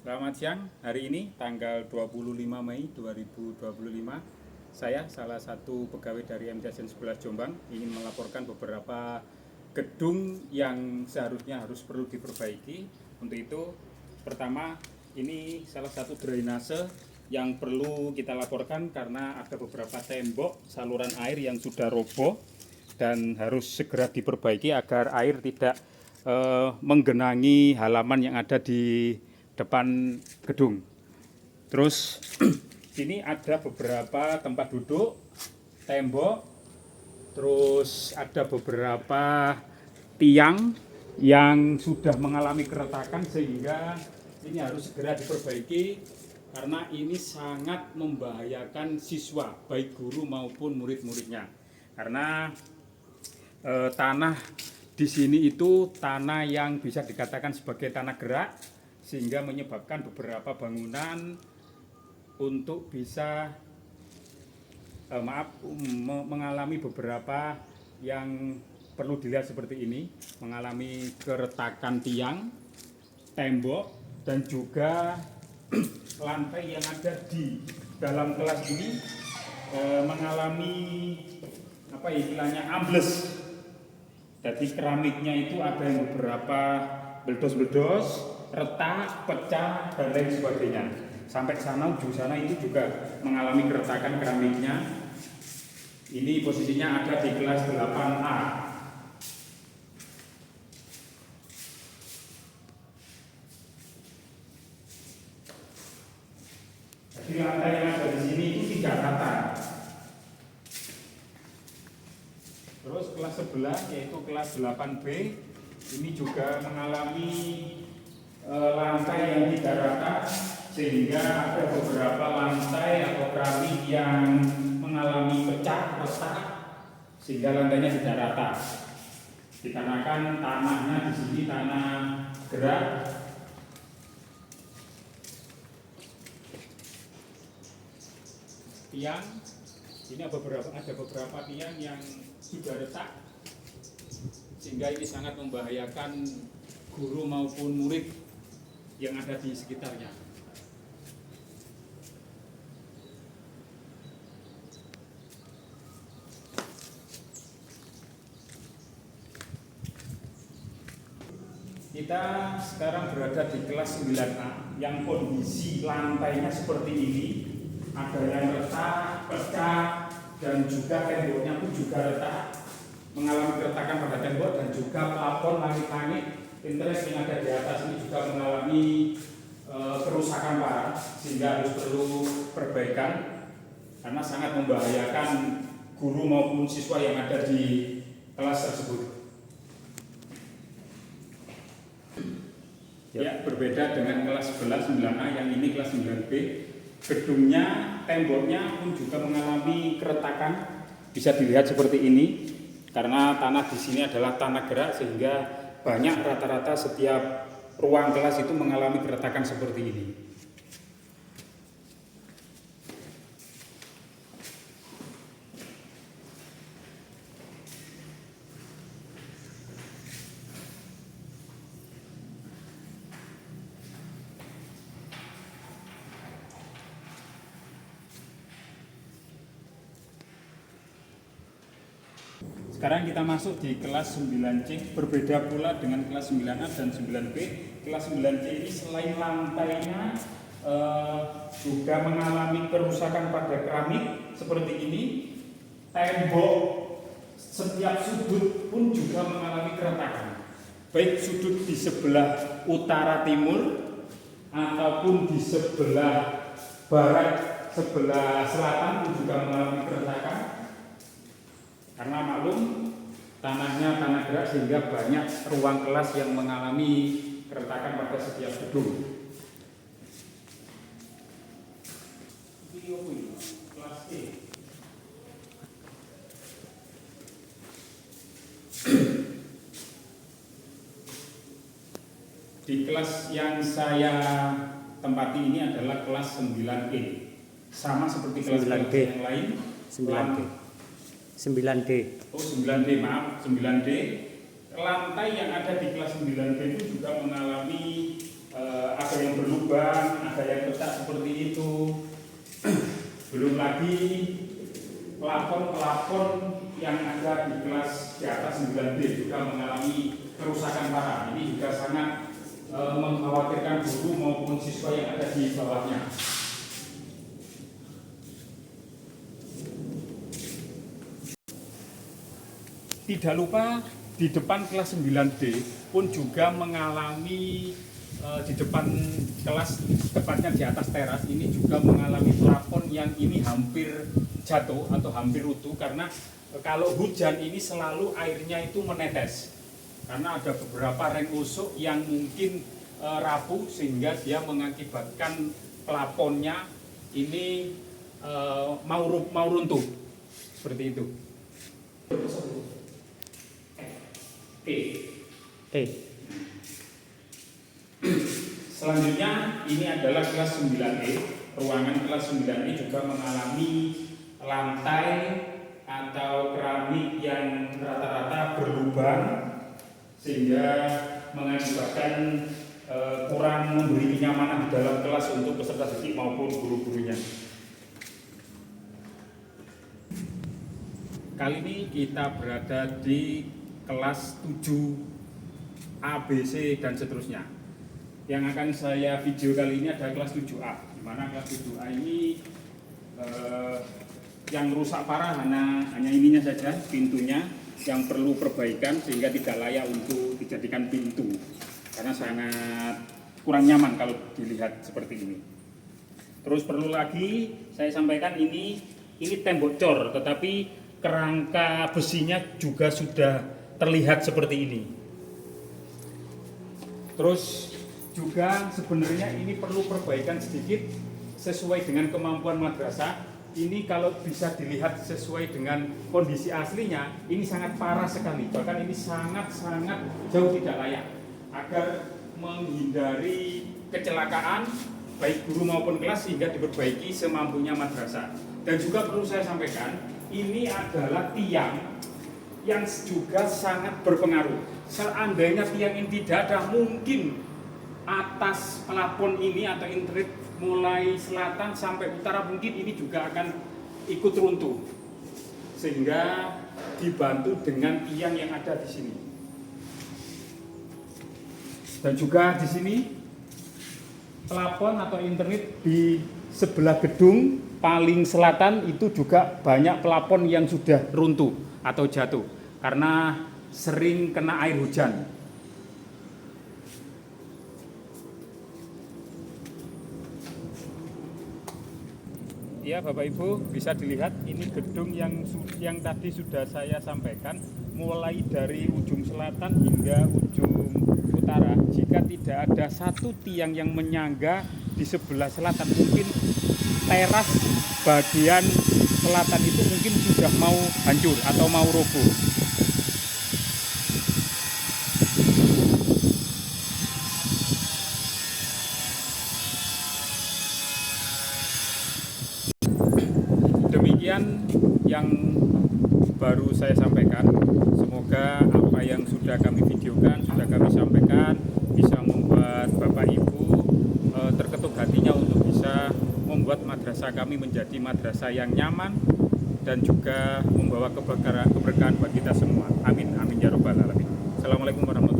Selamat siang, hari ini tanggal 25 Mei 2025 saya salah satu pegawai dari MTSN 11 Jombang ingin melaporkan beberapa gedung yang seharusnya harus perlu diperbaiki. Untuk itu, pertama ini salah satu drainase yang perlu kita laporkan karena ada beberapa tembok saluran air yang sudah roboh dan harus segera diperbaiki agar air tidak menggenangi halaman yang ada di depan gedung. Terus sini ada beberapa tempat duduk, tembok, terus ada beberapa tiang yang sudah mengalami keretakan sehingga ini harus segera diperbaiki karena ini sangat membahayakan siswa, baik guru maupun murid-muridnya. Karena tanah di sini itu tanah yang bisa dikatakan sebagai tanah gerak, sehingga menyebabkan beberapa bangunan untuk bisa mengalami beberapa yang perlu dilihat seperti ini, mengalami keretakan tiang, tembok, dan juga lantai yang ada di dalam kelas ini mengalami istilahnya ambles. Jadi keramiknya itu ada yang beberapa beldos-beldos, retak, pecah, dan lain sebagainya. Sampai sana, ujung sana itu juga mengalami keretakan keramiknya. Ini posisinya ada di kelas 8A. Jadi lantai yang ada di sini itu tidak rata. Terus kelas sebelah yaitu kelas 8B ini juga mengalami lantai yang tidak rata sehingga ada beberapa lantai atau keramik yang mengalami pecah, retak sehingga lantainya tidak rata. Dikarenakan tanahnya di sini tanah gerak. Tiang ini ada beberapa tiang yang sudah retak sehingga ini sangat membahayakan guru maupun murid yang ada di sekitarnya. Kita sekarang berada di kelas 9A yang kondisi lantainya seperti ini. Ada yang retak, pecah, dan juga temboknya pun juga retak, mengalami keretakan pada tembok, dan juga plafon langit-langit interest yang ada di atas ini juga mengalami kerusakan parah sehingga harus perlu perbaikan karena sangat membahayakan guru maupun siswa yang ada di kelas tersebut. Ya, berbeda dengan kelas 11 9A yang ini kelas 9B. Gedungnya, temboknya pun juga mengalami keretakan. Bisa dilihat seperti ini karena tanah di sini adalah tanah gerak sehingga banyak rata-rata setiap ruang kelas itu mengalami keretakan seperti ini. Sekarang kita masuk di kelas 9C, berbeda pula dengan kelas 9A dan 9B. Kelas 9C ini selain lantainya juga mengalami kerusakan pada keramik seperti ini. Tembok setiap sudut pun juga mengalami keretakan. Baik sudut di sebelah utara timur ataupun di sebelah barat, sebelah selatan pun juga mengalami keretakan. Karena maklum tanahnya tanah gerak sehingga banyak ruang kelas yang mengalami keretakan pada setiap gedung. Kelas E. Di kelas yang saya tempati ini adalah kelas 9E. Sama seperti kelas yang lain. 9D. 9D. Oh, 9D, maaf, 9D. Lantai yang ada di kelas 9D itu juga mengalami ada yang berlubang. lubang, ada yang retak seperti itu. Belum lagi pelafon-pelafon yang ada di kelas di atas 9B juga mengalami kerusakan parah. Ini juga sangat mengkhawatirkan guru maupun siswa yang ada di bawahnya. Tidak lupa di depan kelas 9D pun juga mengalami di depan kelas, tepatnya di atas teras ini juga mengalami plafon yang ini hampir jatuh atau hampir runtuh karena kalau hujan ini selalu airnya itu menetes karena ada beberapa reng usuk yang mungkin rapuh sehingga dia mengakibatkan plafonnya ini mau runtuh seperti itu. Selanjutnya ini adalah kelas 9E. Ruangan kelas 9E juga mengalami lantai atau keramik yang rata-rata berlubang sehingga mengakibatkan kurang memberi kenyamanan di dalam kelas untuk peserta didik maupun guru-gurunya. Kali ini kita berada di kelas 7 A, B, C dan seterusnya. Yang akan saya video kali ini adalah kelas 7A, di mana kelas 7A ini yang rusak parah hanya ininya saja, pintunya yang perlu perbaikan sehingga tidak layak untuk dijadikan pintu karena sangat kurang nyaman kalau dilihat seperti ini. Terus perlu lagi saya sampaikan ini tembok cor, tetapi kerangka besinya juga sudah terlihat seperti ini. Terus juga sebenarnya ini perlu perbaikan sedikit sesuai dengan kemampuan madrasah. Ini kalau bisa dilihat sesuai dengan kondisi aslinya, ini sangat parah sekali. Bahkan ini sangat-sangat jauh tidak layak. Agar menghindari kecelakaan baik guru maupun kelas sehingga diperbaiki semampunya madrasah. Dan juga perlu saya sampaikan, ini adalah tiang yang juga sangat berpengaruh. Seandainya tiang ini tidak ada, mungkin atas plafon ini atau internet mulai selatan sampai utara mungkin ini juga akan ikut runtuh, sehingga dibantu dengan tiang yang ada di sini. Dan juga di sini plafon atau internet di sebelah gedung paling selatan itu juga banyak plafon yang sudah runtuh atau jatuh karena sering kena air hujan. Ya Bapak Ibu, bisa dilihat ini gedung yang tadi sudah saya sampaikan, mulai dari ujung selatan hingga ujung utara. Jika tidak ada satu tiang yang menyangga di sebelah selatan, mungkin teras bagian selatan itu mungkin sudah mau hancur atau mau roboh. Demikian yang baru saya sampaikan. Semoga apa yang sudah kami videokan, sudah kami sampaikan bisa membuat Bapak Ibu terketuk hatinya untuk bisa membuat madrasah kami menjadi madrasah yang nyaman dan juga membawa keberkahan bagi kita semua. Amin, amin ya robbal alamin. Assalamualaikum warahmatullahi wabarakatuh.